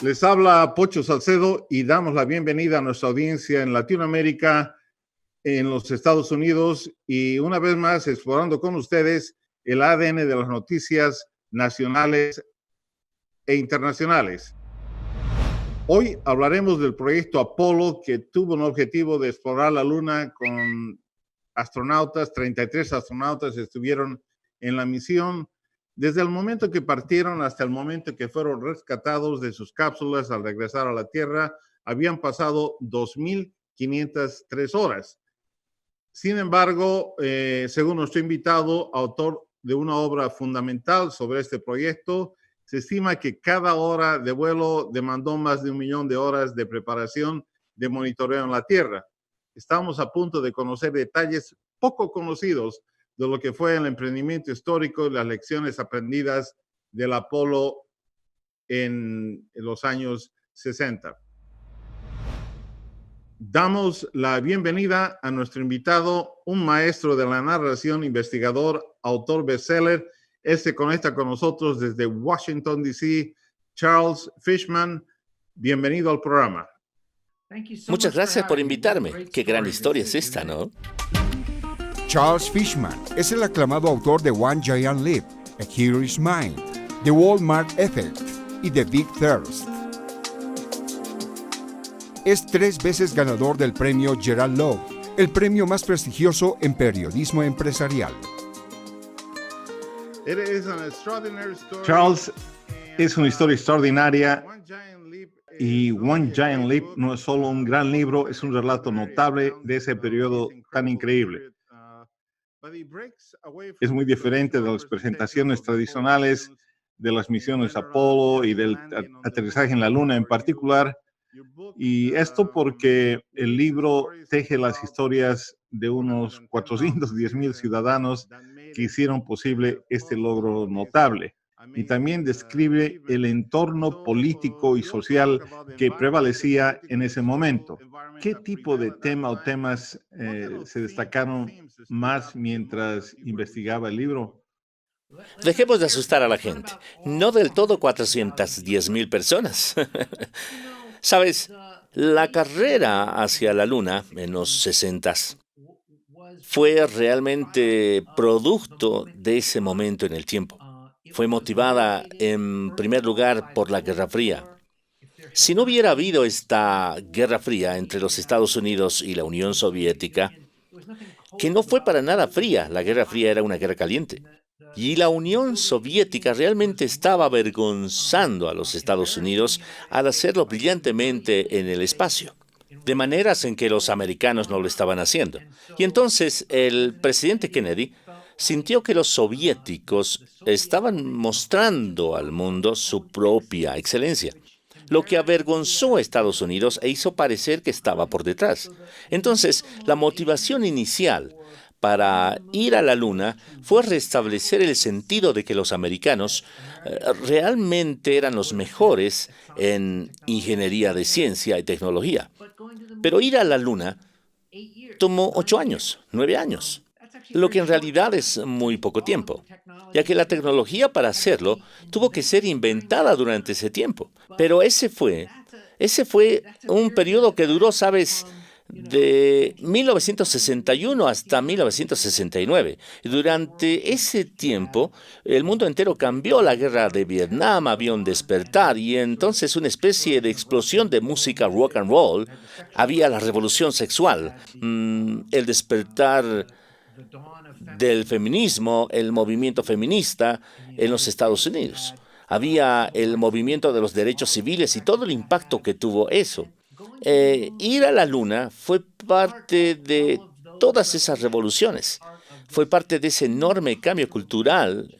Les habla Pocho Salcedo y damos la bienvenida a nuestra audiencia en Latinoamérica, en los Estados Unidos y una vez más explorando con ustedes el ADN de las noticias nacionales e internacionales. Hoy hablaremos del proyecto Apolo, que tuvo un objetivo de explorar la Luna con astronautas. 33 astronautas estuvieron en la misión. Desde el momento que partieron hasta el momento que fueron rescatados de sus cápsulas al regresar a la Tierra, habían pasado 2.503 horas. Sin embargo, según nuestro invitado, autor de una obra fundamental sobre este proyecto, se estima que cada hora de vuelo demandó más de 1 millón de horas de preparación de monitoreo en la Tierra. Estamos a punto de conocer detalles poco conocidos de lo que fue el emprendimiento histórico y las lecciones aprendidas del Apolo en los años 60. Damos la bienvenida a nuestro invitado, un maestro de la narración, investigador, autor bestseller. Se conecta con nosotros desde Washington, D.C., Charles Fishman. Bienvenido al programa. Muchas gracias por invitarme. Qué gran historia es esta, ¿no? Charles Fishman es el aclamado autor de One Giant Leap, A Hero is Mine, The Walmart Effect y The Big Thirst. Es 3 veces ganador del premio Gerald Loeb, el premio más prestigioso en periodismo empresarial. Charles, es una historia extraordinaria y One Giant Leap no es solo un gran libro, es un relato notable de ese periodo tan increíble. Es muy diferente de las presentaciones tradicionales de las misiones Apolo y del aterrizaje en la Luna en particular. Y esto porque el libro teje las historias de unos 410,000 ciudadanos que hicieron posible este logro notable. Y también describe el entorno político y social que prevalecía en ese momento. ¿Qué tipo de tema o temas se destacaron más mientras investigaba el libro? Dejemos de asustar a la gente. No del todo 410,000 personas. Sabes, la carrera hacia la Luna en los 60s fue realmente producto de ese momento en el tiempo. Fue motivada en primer lugar por la Guerra Fría. Si no hubiera habido esta Guerra Fría entre los Estados Unidos y la Unión Soviética, que no fue para nada fría, la Guerra Fría era una guerra caliente. Y la Unión Soviética realmente estaba avergonzando a los Estados Unidos al hacerlo brillantemente en el espacio, de maneras en que los americanos no lo estaban haciendo. Y entonces el presidente Kennedy sintió que los soviéticos estaban mostrando al mundo su propia excelencia, lo que avergonzó a Estados Unidos e hizo parecer que estaba por detrás. Entonces, la motivación inicial para ir a la Luna fue restablecer el sentido de que los americanos realmente eran los mejores en ingeniería de ciencia y tecnología. Pero ir a la Luna tomó 8 años, 9 años, lo que en realidad es muy poco tiempo, ya que la tecnología para hacerlo tuvo que ser inventada durante ese tiempo. Pero ese fue un periodo que duró, ¿sabes?, de 1961 hasta 1969. Durante ese tiempo, el mundo entero cambió. La guerra de Vietnam, había un despertar y entonces una especie de explosión de música rock and roll. Había la revolución sexual, el despertar del feminismo, el movimiento feminista en los Estados Unidos. Había el movimiento de los derechos civiles y todo el impacto que tuvo eso. Ir a la Luna fue parte de todas esas revoluciones, fue parte de ese enorme cambio cultural.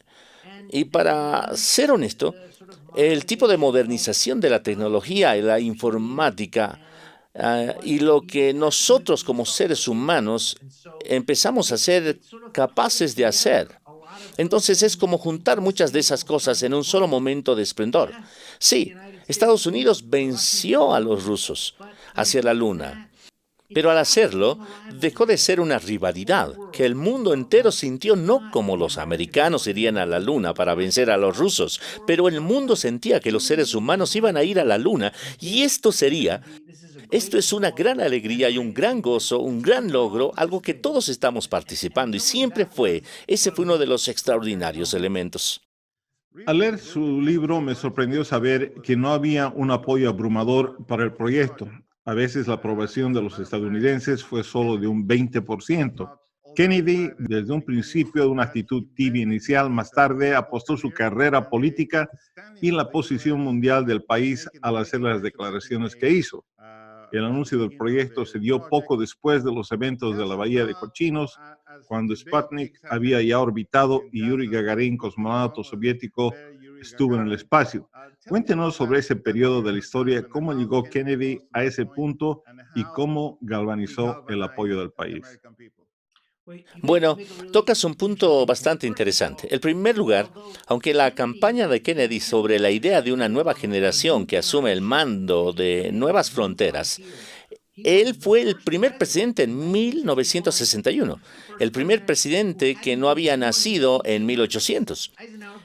Y para ser honesto, el tipo de modernización de la tecnología y la informática y lo que nosotros como seres humanos empezamos a ser capaces de hacer. Entonces es como juntar muchas de esas cosas en un solo momento de esplendor. Sí, Estados Unidos venció a los rusos hacia la Luna, Pero al hacerlo, dejó de ser una rivalidad que el mundo entero sintió no como los americanos irían a la Luna para vencer a los rusos, pero el mundo sentía que los seres humanos iban a ir a la Luna y esto es una gran alegría y un gran gozo, un gran logro, algo que todos estamos participando y ese fue uno de los extraordinarios elementos. Al leer su libro me sorprendió saber que no había un apoyo abrumador para el proyecto. A veces la aprobación de los estadounidenses fue solo de un 20%. Kennedy, desde un principio de una actitud tibia inicial, más tarde apostó su carrera política y la posición mundial del país al hacer las declaraciones que hizo. El anuncio del proyecto se dio poco después de los eventos de la Bahía de Cochinos, cuando Sputnik había ya orbitado y Yuri Gagarin, cosmonauta soviético, estuvo en el espacio. Cuéntenos sobre ese periodo de la historia, cómo llegó Kennedy a ese punto y cómo galvanizó el apoyo del país. Bueno, tocas un punto bastante interesante. En primer lugar, aunque la campaña de Kennedy sobre la idea de una nueva generación que asume el mando de nuevas fronteras, él fue el primer presidente en 1961, el primer presidente que no había nacido en 1800.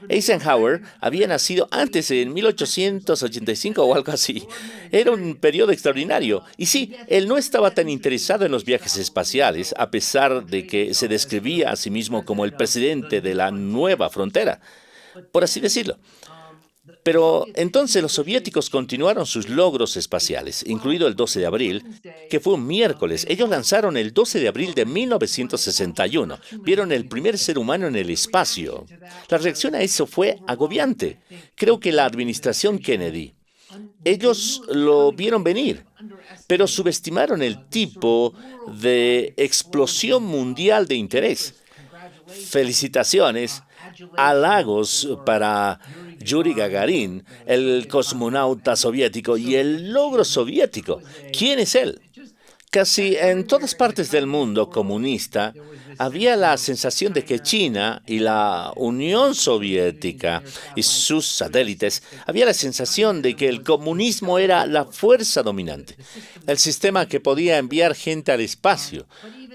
Eisenhower había nacido antes, en 1885 o algo así. Era un periodo extraordinario. Y sí, él no estaba tan interesado en los viajes espaciales, a pesar de que se describía a sí mismo como el presidente de la nueva frontera, por así decirlo. Pero entonces los soviéticos continuaron sus logros espaciales, incluido el 12 de abril, que fue un miércoles. Ellos lanzaron el 12 de abril de 1961. Vieron el primer ser humano en el espacio. La reacción a eso fue agobiante. Creo que la administración Kennedy, ellos lo vieron venir, pero subestimaron el tipo de explosión mundial de interés. Felicitaciones, halagos para Yuri Gagarin, el cosmonauta soviético y el logro soviético. ¿Quién es él? Casi en todas partes del mundo comunista había la sensación de que China y la Unión Soviética y sus satélites, había la sensación de que el comunismo era la fuerza dominante, el sistema que podía enviar gente al espacio.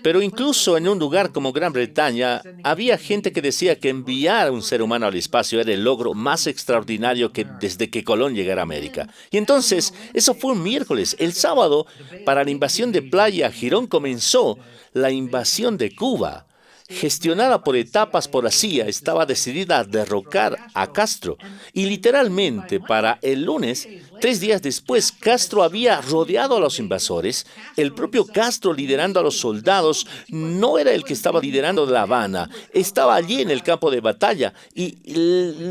Pero incluso en un lugar como Gran Bretaña, había gente que decía que enviar a un ser humano al espacio era el logro más extraordinario que desde que Colón llegara a América. Y entonces, eso fue un miércoles. El sábado, para la invasión de Playa Girón, comenzó la invasión de Cuba. Gestionada por etapas por la CIA, estaba decidida a derrocar a Castro. Y literalmente, para el lunes, 3 días después, Castro había rodeado a los invasores. El propio Castro, liderando a los soldados, no era el que estaba liderando La Habana. Estaba allí en el campo de batalla. Y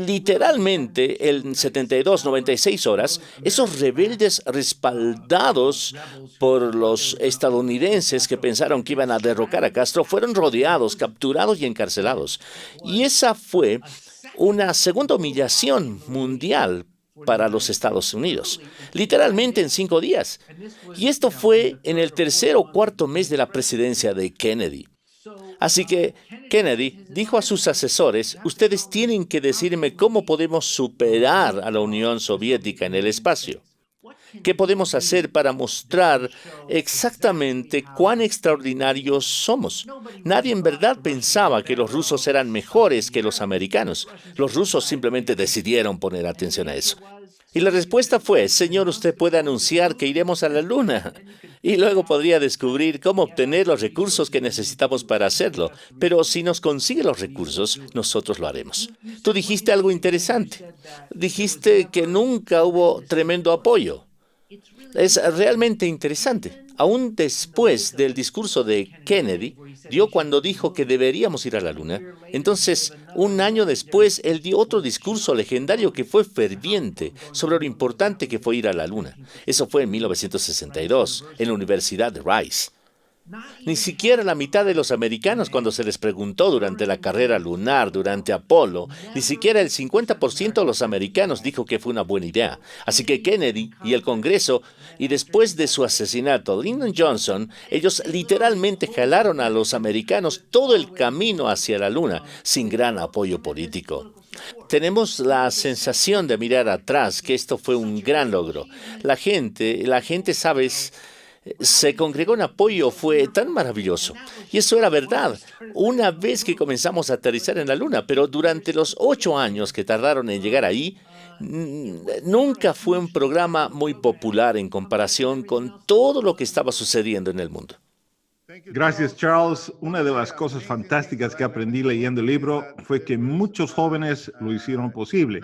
literalmente, en 72, 96 horas, esos rebeldes respaldados por los estadounidenses que pensaron que iban a derrocar a Castro, fueron rodeados, capturados y encarcelados. Y esa fue una segunda humillación mundial para los Estados Unidos, literalmente en 5 días. Y esto fue en el tercer o cuarto mes de la presidencia de Kennedy. Así que Kennedy dijo a sus asesores: ustedes tienen que decirme cómo podemos superar a la Unión Soviética en el espacio. ¿Qué podemos hacer para mostrar exactamente cuán extraordinarios somos? Nadie en verdad pensaba que los rusos eran mejores que los americanos. Los rusos simplemente decidieron poner atención a eso. Y la respuesta fue: señor, usted puede anunciar que iremos a la Luna. Y luego podría descubrir cómo obtener los recursos que necesitamos para hacerlo. Pero si nos consigue los recursos, nosotros lo haremos. Tú dijiste algo interesante. Dijiste que nunca hubo tremendo apoyo. Es realmente interesante. Aún después del discurso de Kennedy, cuando dijo que deberíamos ir a la Luna, entonces, un año después, él dio otro discurso legendario que fue ferviente sobre lo importante que fue ir a la Luna. Eso fue en 1962, en la Universidad de Rice. Ni siquiera la mitad de los americanos, cuando se les preguntó durante la carrera lunar, durante Apolo, ni siquiera el 50% de los americanos dijo que fue una buena idea. Así que Kennedy y el Congreso, y después de su asesinato, Lyndon Johnson, ellos literalmente jalaron a los americanos todo el camino hacia la Luna, sin gran apoyo político. Tenemos la sensación de mirar atrás que esto fue un gran logro. La gente, ¿sabes? se congregó en apoyo fue tan maravilloso. Y eso era verdad, una vez que comenzamos a aterrizar en la Luna, pero durante los 8 años que tardaron en llegar ahí, nunca fue un programa muy popular en comparación con todo lo que estaba sucediendo en el mundo. Gracias, Charles. Una de las cosas fantásticas que aprendí leyendo el libro fue que muchos jóvenes lo hicieron posible.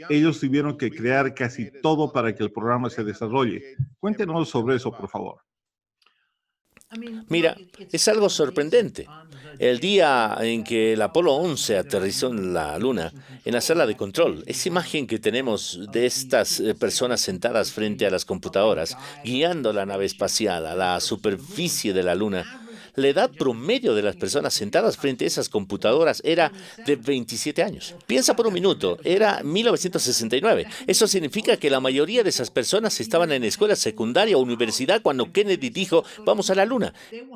Ellos tuvieron que crear casi todo para que el programa se desarrolle. Cuéntenos sobre eso, por favor. Mira, es algo sorprendente. El día en que el Apolo 11 aterrizó en la Luna, en la sala de control, esa imagen que tenemos de estas personas sentadas frente a las computadoras, guiando la nave espacial a la superficie de la Luna, la edad promedio de las personas sentadas frente a esas computadoras era de 27 años. Piensa por un minuto, era 1969. Eso significa que la mayoría de esas personas estaban en escuela secundaria o universidad cuando Kennedy dijo, vamos a la Luna.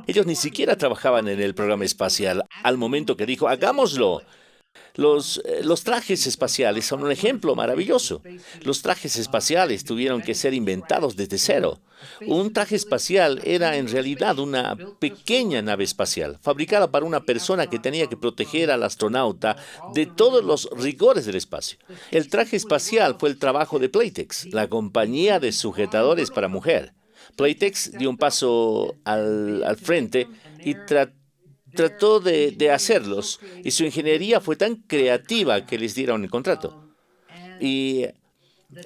Ellos ni siquiera trabajaban en el programa espacial al momento que dijo, hagámoslo. Los trajes espaciales son un ejemplo maravilloso. Los trajes espaciales tuvieron que ser inventados desde cero. Un traje espacial era en realidad una pequeña nave espacial, fabricada para una persona que tenía que proteger al astronauta de todos los rigores del espacio. El traje espacial fue el trabajo de Playtex, la compañía de sujetadores para mujer. Playtex dio un paso al frente y trató de hacerlos, y su ingeniería fue tan creativa que les dieron el contrato. Y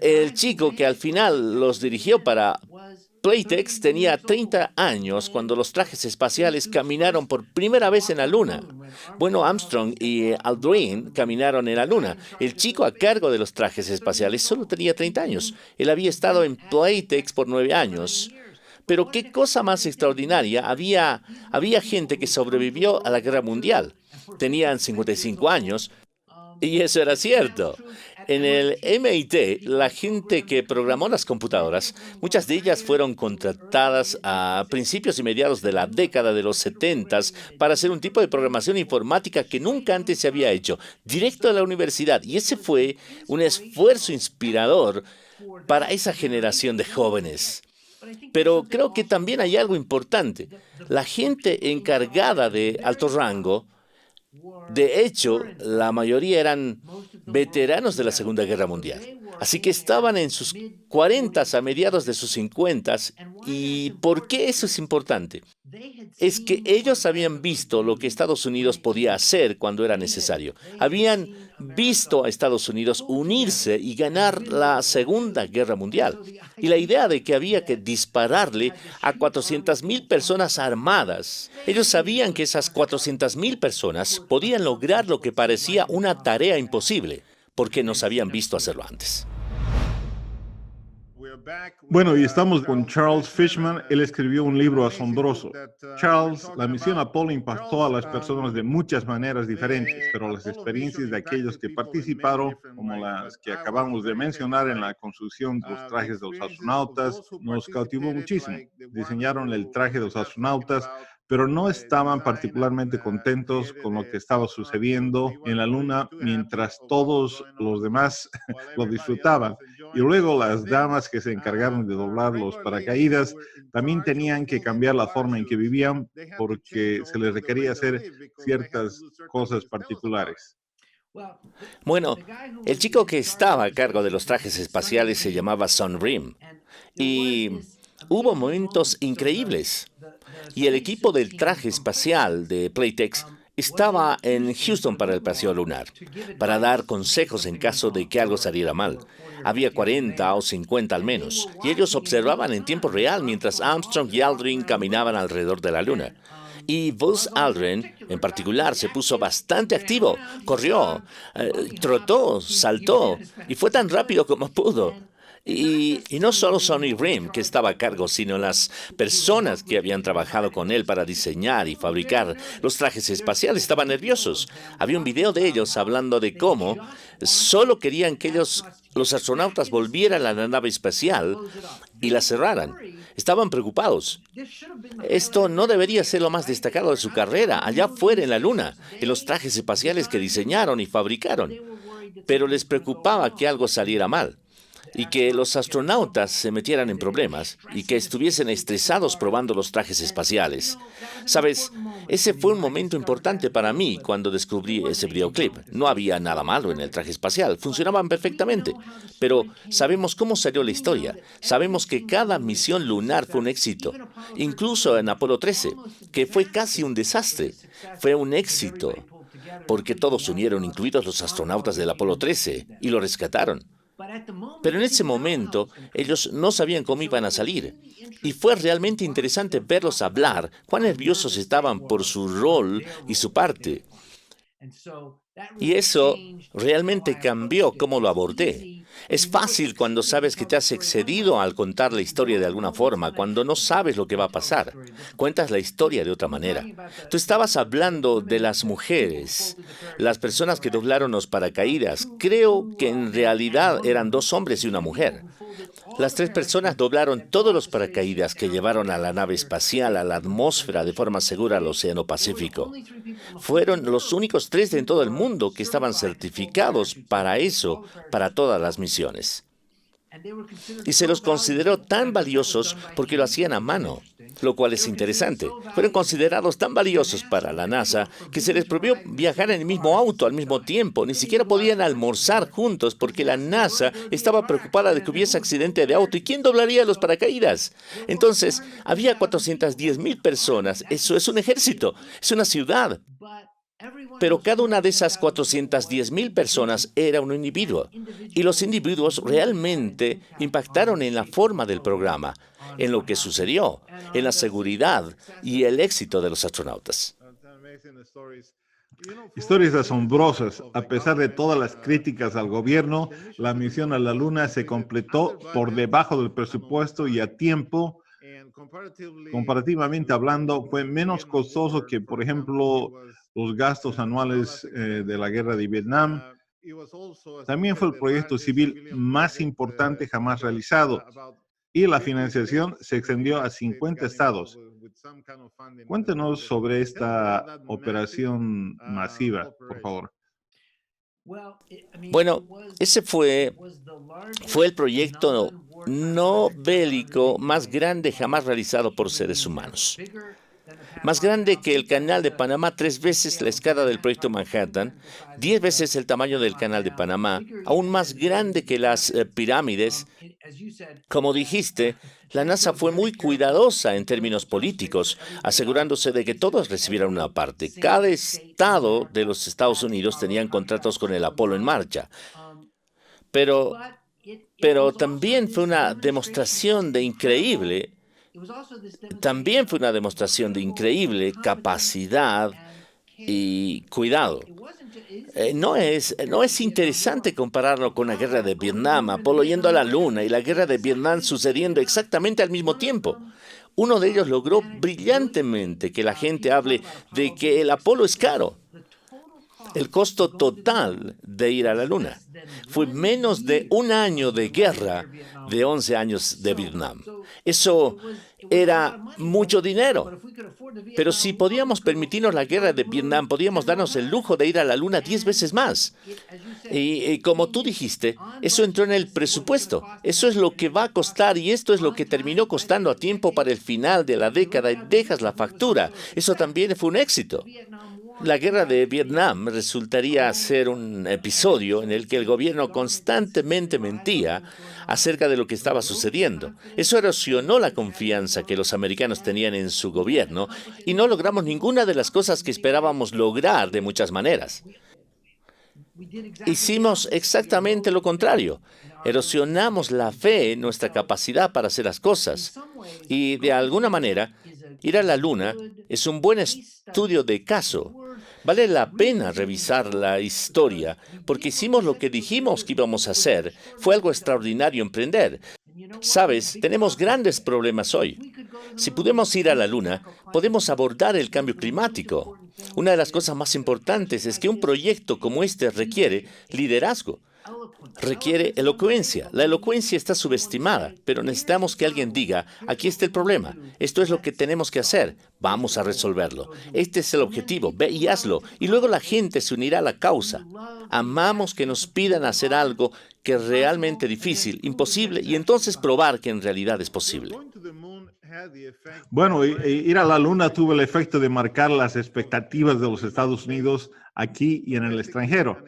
el chico que al final los dirigió para Playtex tenía 30 años cuando los trajes espaciales caminaron por primera vez en la Luna. Bueno, Armstrong y Aldrin caminaron en la Luna. El chico a cargo de los trajes espaciales solo tenía 30 años. Él había estado en Playtex por 9 años. Pero qué cosa más extraordinaria, había gente que sobrevivió a la Guerra Mundial. Tenían 55 años, y eso era cierto. En el MIT, la gente que programó las computadoras, muchas de ellas fueron contratadas a principios y mediados de la década de los 70 para hacer un tipo de programación informática que nunca antes se había hecho, directo a la universidad. Y ese fue un esfuerzo inspirador para esa generación de jóvenes. Pero creo que también hay algo importante. La gente encargada de alto rango, de hecho, la mayoría eran veteranos de la Segunda Guerra Mundial. Así que estaban en sus 40 a mediados de sus 50. ¿Y por qué eso es importante? Es que ellos habían visto lo que Estados Unidos podía hacer cuando era necesario. Habían visto a Estados Unidos unirse y ganar la Segunda Guerra Mundial. Y la idea de que había que dispararle a 400,000 personas armadas. Ellos sabían que esas 400,000 personas podían lograr lo que parecía una tarea imposible, porque nos habían visto hacerlo antes. Bueno, y estamos con Charles Fishman. Él escribió un libro asombroso. Charles, la misión Apolo impactó a las personas de muchas maneras diferentes, pero las experiencias de aquellos que participaron, como las que acabamos de mencionar en la construcción de los trajes de los astronautas, nos cautivó muchísimo. Diseñaron el traje de los astronautas, pero no estaban particularmente contentos con lo que estaba sucediendo en la Luna mientras todos los demás lo disfrutaban. Y luego las damas que se encargaron de doblar los paracaídas también tenían que cambiar la forma en que vivían porque se les requería hacer ciertas cosas particulares. Bueno, el chico que estaba a cargo de los trajes espaciales se llamaba Son Rim. Y hubo momentos increíbles. Y el equipo del traje espacial de Playtex estaba en Houston para el paseo lunar, para dar consejos en caso de que algo saliera mal. Había 40 o 50 al menos, y ellos observaban en tiempo real mientras Armstrong y Aldrin caminaban alrededor de la Luna. Y Buzz Aldrin, en particular, se puso bastante activo. Corrió, trotó, saltó, y fue tan rápido como pudo. Y no solo Sonny Rim, que estaba a cargo, sino las personas que habían trabajado con él para diseñar y fabricar los trajes espaciales estaban nerviosos. Había un video de ellos hablando de cómo solo querían que los astronautas volvieran a la nave espacial y la cerraran. Estaban preocupados. Esto no debería ser lo más destacado de su carrera, allá fuera en la Luna, en los trajes espaciales que diseñaron y fabricaron. Pero les preocupaba que algo saliera mal. y que los astronautas se metieran en problemas y que estuviesen estresados probando los trajes espaciales. Sabes, ese fue un momento importante para mí cuando descubrí ese videoclip. No había nada malo en el traje espacial, funcionaban perfectamente. Pero sabemos cómo salió la historia. Sabemos que cada misión lunar fue un éxito. Incluso en Apolo 13, que fue casi un desastre, fue un éxito porque todos se unieron, incluidos los astronautas del Apolo 13, y lo rescataron. Pero en ese momento, ellos no sabían cómo iban a salir. Y fue realmente interesante verlos hablar, cuán nerviosos estaban por su rol y su parte. Y eso realmente cambió cómo lo abordé. Es fácil cuando sabes que te has excedido al contar la historia de alguna forma, cuando no sabes lo que va a pasar. Cuentas la historia de otra manera. Tú estabas hablando de las mujeres, las personas que doblaron los paracaídas. Creo que en realidad eran 2 hombres y una mujer. Las 3 personas doblaron todos los paracaídas que llevaron a la nave espacial a la atmósfera de forma segura al Océano Pacífico. Fueron los únicos 3 en todo el mundo que estaban certificados para eso, para todas las misiones. Y se los consideró tan valiosos porque lo hacían a mano, lo cual es interesante. Fueron considerados tan valiosos para la NASA que se les prohibió viajar en el mismo auto al mismo tiempo. Ni siquiera podían almorzar juntos porque la NASA estaba preocupada de que hubiese accidente de auto. ¿Y quién doblaría los paracaídas? Entonces, había 410,000 personas. Eso es un ejército, es una ciudad. Pero cada una de esas 410,000 personas era un individuo. Y los individuos realmente impactaron en la forma del programa, en lo que sucedió, en la seguridad y el éxito de los astronautas. Historias asombrosas. A pesar de todas las críticas al gobierno, la misión a la Luna se completó por debajo del presupuesto y a tiempo. Comparativamente hablando, fue menos costoso que, por ejemplo, los gastos anuales de la guerra de Vietnam. También fue el proyecto civil más importante jamás realizado y la financiación se extendió a 50 estados. Cuéntenos sobre esta operación masiva, por favor. Bueno, ese fue el proyecto no bélico más grande jamás realizado por seres humanos. Más grande que el Canal de Panamá, 3 veces la escala del Proyecto Manhattan, 10 veces el tamaño del Canal de Panamá, aún más grande que las pirámides. Como dijiste, la NASA fue muy cuidadosa en términos políticos, asegurándose de que todos recibieran una parte. Cada estado de los Estados Unidos tenían contratos con el Apolo en marcha. Pero también fue una demostración de increíble capacidad y cuidado. No es interesante compararlo con la guerra de Vietnam, Apolo yendo a la Luna y la guerra de Vietnam sucediendo exactamente al mismo tiempo. Uno de ellos logró brillantemente que la gente hable de que el Apolo es caro. El costo total de ir a la Luna fue menos de 1 año de guerra de 11 años de Vietnam. Eso era mucho dinero. Pero si podíamos permitirnos la guerra de Vietnam, podíamos darnos el lujo de ir a la Luna 10 veces más. Y como tú dijiste, eso entró en el presupuesto. Eso es lo que va a costar y esto es lo que terminó costando a tiempo para el final de la década y dejas la factura. Eso también fue un éxito. La guerra de Vietnam resultaría ser un episodio en el que el gobierno constantemente mentía acerca de lo que estaba sucediendo. Eso erosionó la confianza que los americanos tenían en su gobierno y no logramos ninguna de las cosas que esperábamos lograr de muchas maneras. Hicimos exactamente lo contrario. Erosionamos la fe en nuestra capacidad para hacer las cosas. Y de alguna manera, ir a la Luna es un buen estudio de caso. Vale la pena revisar la historia porque hicimos lo que dijimos que íbamos a hacer. Fue algo extraordinario emprender. Sabes, tenemos grandes problemas hoy. Si podemos ir a la Luna, podemos abordar el cambio climático. Una de las cosas más importantes es que un proyecto como este requiere liderazgo. requiere elocuencia. La elocuencia está subestimada, pero necesitamos que alguien diga, aquí está el problema, esto es lo que tenemos que hacer, vamos a resolverlo. Este es el objetivo, ve y hazlo. Y luego la gente se unirá a la causa. Amamos que nos pidan hacer algo que es realmente difícil, imposible, y entonces probar que en realidad es posible. Bueno, ir a la Luna tuvo el efecto de marcar las expectativas de los Estados Unidos aquí y en el extranjero.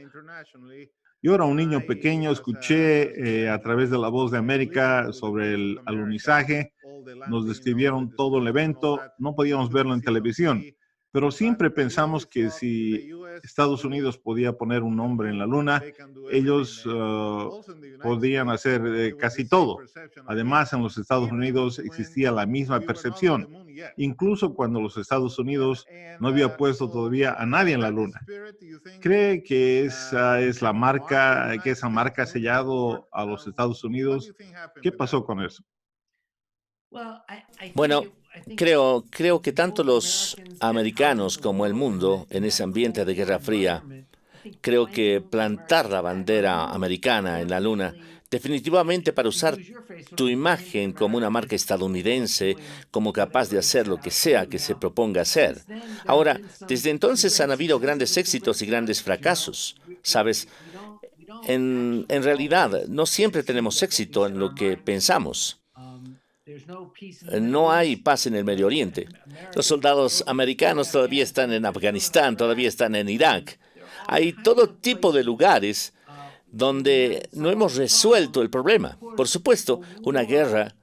Yo era un niño pequeño, escuché a través de La Voz de América sobre el alunizaje, nos describieron todo el evento, no podíamos verlo en televisión, pero siempre pensamos que si Estados Unidos podía poner un hombre en la Luna, ellos podían hacer casi todo. Además, en los Estados Unidos existía la misma percepción, incluso cuando los Estados Unidos no había puesto todavía a nadie en la Luna. ¿Cree que esa es la marca, que esa marca ha sellado a los Estados Unidos? ¿Qué pasó con eso? Bueno, creo que tanto los americanos como el mundo, en ese ambiente de Guerra Fría, creo que plantar la bandera americana en la Luna, definitivamente para usar tu imagen como una marca estadounidense, como capaz de hacer lo que sea que se proponga hacer. Ahora, desde entonces han habido grandes éxitos y grandes fracasos. ¿Sabes? En realidad, no siempre tenemos éxito en lo que pensamos. No hay paz en el Medio Oriente. Los soldados americanos todavía están en Afganistán, todavía están en Irak. Hay todo tipo de lugares donde no hemos resuelto el problema. Por supuesto, una guerra,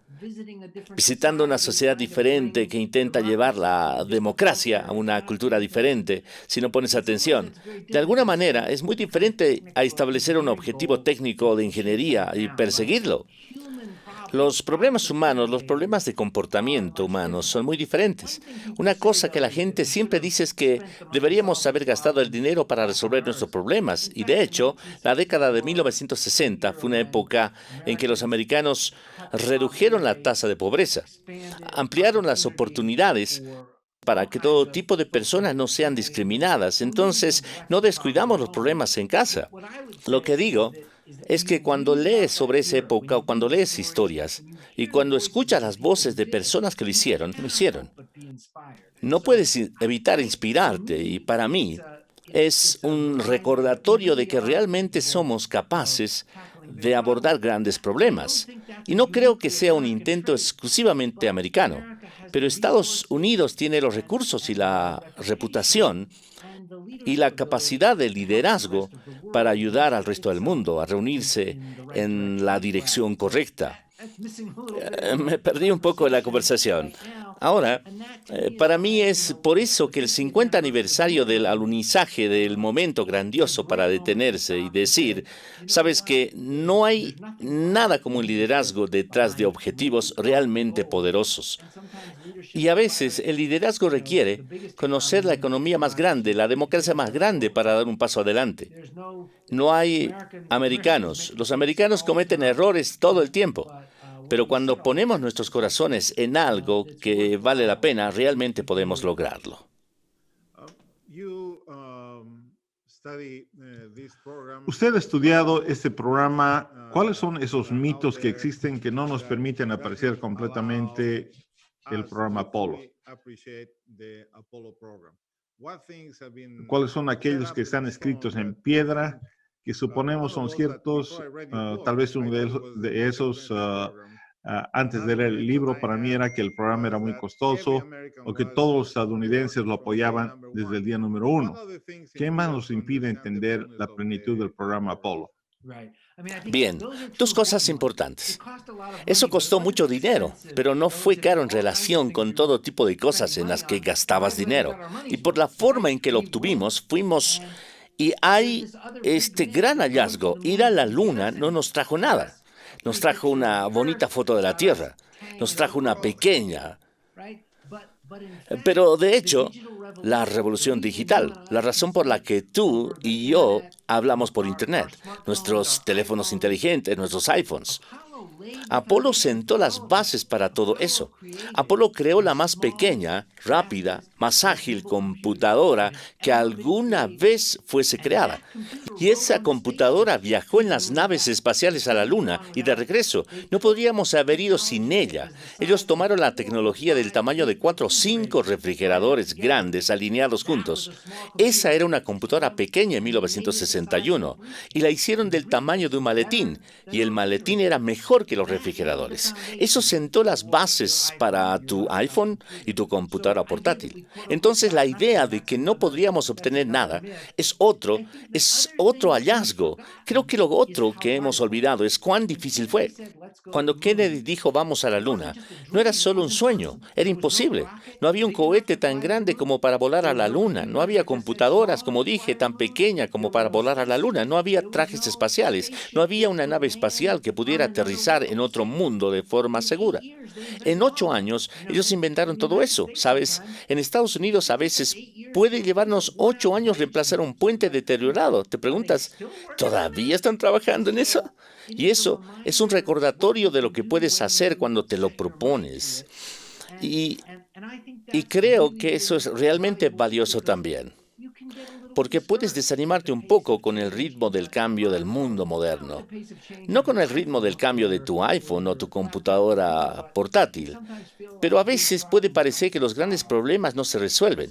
visitando una sociedad diferente que intenta llevar la democracia a una cultura diferente, si no pones atención. De alguna manera, es muy diferente a establecer un objetivo técnico de ingeniería y perseguirlo. Los problemas humanos, los problemas de comportamiento humano son muy diferentes. Una cosa que la gente siempre dice es que deberíamos haber gastado el dinero para resolver nuestros problemas. Y de hecho, la década de 1960 fue una época en que los americanos redujeron la tasa de pobreza, ampliaron las oportunidades para que todo tipo de personas no sean discriminadas. Entonces, no descuidamos los problemas en casa. Lo que digo es que cuando lees sobre esa época o cuando lees historias y cuando escuchas las voces de personas que lo hicieron, no puedes evitar inspirarte. Y para mí es un recordatorio de que realmente somos capaces de abordar grandes problemas. Y no creo que sea un intento exclusivamente americano, pero Estados Unidos tiene los recursos y la reputación y la capacidad de liderazgo para ayudar al resto del mundo a reunirse en la dirección correcta. Me perdí un poco en la conversación. Ahora, para mí es por eso que el 50 aniversario del alunizaje, del momento grandioso para detenerse y decir, sabes que no hay nada como un liderazgo detrás de objetivos realmente poderosos. Y a veces el liderazgo requiere conocer la economía más grande, la democracia más grande para dar un paso adelante. No hay americanos. Los americanos cometen errores todo el tiempo. Pero cuando ponemos nuestros corazones en algo que vale la pena, realmente podemos lograrlo. Usted ha estudiado este programa. ¿Cuáles son esos mitos que existen que no nos permiten apreciar completamente el programa Apolo? ¿Cuáles son aquellos que están escritos en piedra que suponemos son ciertos? Tal vez uno de esos antes de leer el libro para mí era que el programa era muy costoso o que todos los estadounidenses lo apoyaban desde el día número 1. ¿Qué más nos impide entender la plenitud del programa Apolo? Bien, dos cosas importantes. Eso costó mucho dinero, pero no fue caro en relación con todo tipo de cosas en las que gastabas dinero. Y por la forma en que lo obtuvimos, fuimos... Y hay este gran hallazgo. Ir a la Luna no nos trajo nada. Nos trajo una bonita foto de la Tierra. Nos trajo una pequeña. Pero de hecho, la revolución digital, la razón por la que tú y yo hablamos por Internet, nuestros teléfonos inteligentes, nuestros iPhones, Apolo sentó las bases para todo eso. Apolo creó la más pequeña, rápida, más ágil computadora que alguna vez fuese creada. Y esa computadora viajó en las naves espaciales a la Luna y de regreso. No podríamos haber ido sin ella. Ellos tomaron la tecnología del tamaño de 4 o 5 refrigeradores grandes alineados juntos. Esa era una computadora pequeña en 1961 y la hicieron del tamaño de un maletín. Y el maletín era mejor que los refrigeradores. Eso sentó las bases para tu iPhone y tu computadora portátil. Entonces la idea de que no podríamos obtener nada es otro hallazgo. Creo que lo otro que hemos olvidado es cuán difícil fue. Cuando Kennedy dijo vamos a la Luna, no era solo un sueño, era imposible. No había un cohete tan grande como para volar a la Luna, no había computadoras, como dije, tan pequeña como para volar a la Luna, no había trajes espaciales, no había una nave espacial que pudiera aterrizar en otro mundo de forma segura. En 8 años, ellos inventaron todo eso, ¿sabes? En Estados Unidos a veces puede llevarnos 8 años reemplazar un puente deteriorado. Te preguntas, ¿todavía están trabajando en eso? Y eso es un recordatorio de lo que puedes hacer cuando te lo propones. Y creo que eso es realmente valioso también, porque puedes desanimarte un poco con el ritmo del cambio del mundo moderno, no con el ritmo del cambio de tu iPhone o tu computadora portátil, pero a veces puede parecer que los grandes problemas no se resuelven.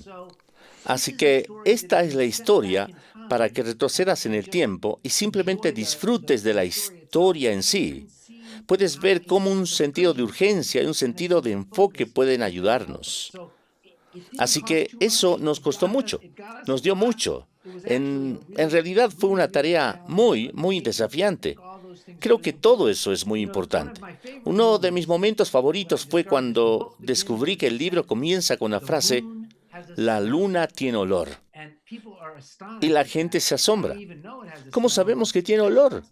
Así que esta es la historia para que retrocedas en el tiempo y simplemente disfrutes de la historia en sí. Puedes ver cómo un sentido de urgencia y un sentido de enfoque pueden ayudarnos. Así que eso nos costó mucho, nos dio mucho. En realidad fue una tarea muy, muy desafiante. Creo que todo eso es muy importante. Uno de mis momentos favoritos fue cuando descubrí que el libro comienza con la frase, la luna tiene olor. Y la gente se asombra. ¿Cómo sabemos que tiene olor?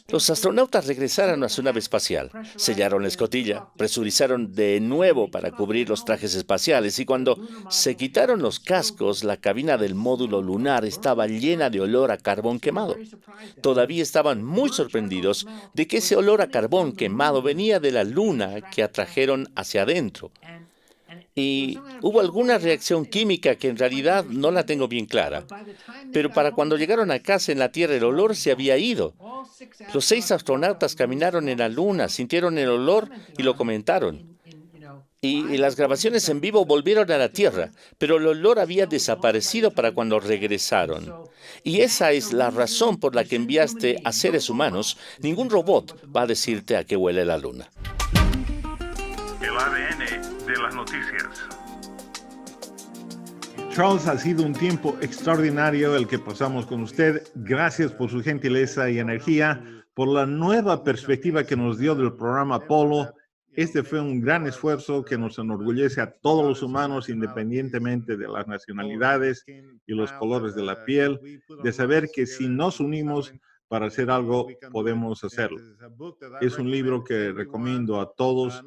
Los astronautas regresaron a su nave espacial, sellaron la escotilla, presurizaron de nuevo para cubrir los trajes espaciales y cuando se quitaron los cascos, la cabina del módulo lunar estaba llena de olor a carbón quemado. Todavía estaban muy sorprendidos de que ese olor a carbón quemado venía de la luna que atrajeron hacia adentro. Y hubo alguna reacción química que en realidad no la tengo bien clara. Pero para cuando llegaron a casa en la Tierra el olor se había ido. Los 6 astronautas caminaron en la Luna, sintieron el olor y lo comentaron. Y las grabaciones en vivo volvieron a la Tierra, pero el olor había desaparecido para cuando regresaron. Y esa es la razón por la que enviaste a seres humanos. Ningún robot va a decirte a qué huele la Luna. El ADN de las noticias. Charles, ha sido un tiempo extraordinario el que pasamos con usted. Gracias por su gentileza y energía, por la nueva perspectiva que nos dio del programa Apolo. Este fue un gran esfuerzo que nos enorgullece a todos los humanos, independientemente de las nacionalidades y los colores de la piel, de saber que si nos unimos para hacer algo, podemos hacerlo. Es un libro que recomiendo a todos,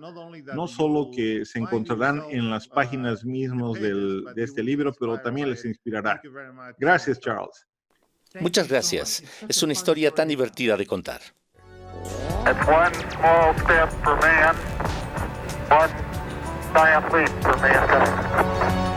no solo que se encontrarán en las páginas mismas de este libro, pero también les inspirará. Gracias, Charles. Muchas gracias. Es una historia tan divertida de contar. It's one small step for man, one giant leap for mankind.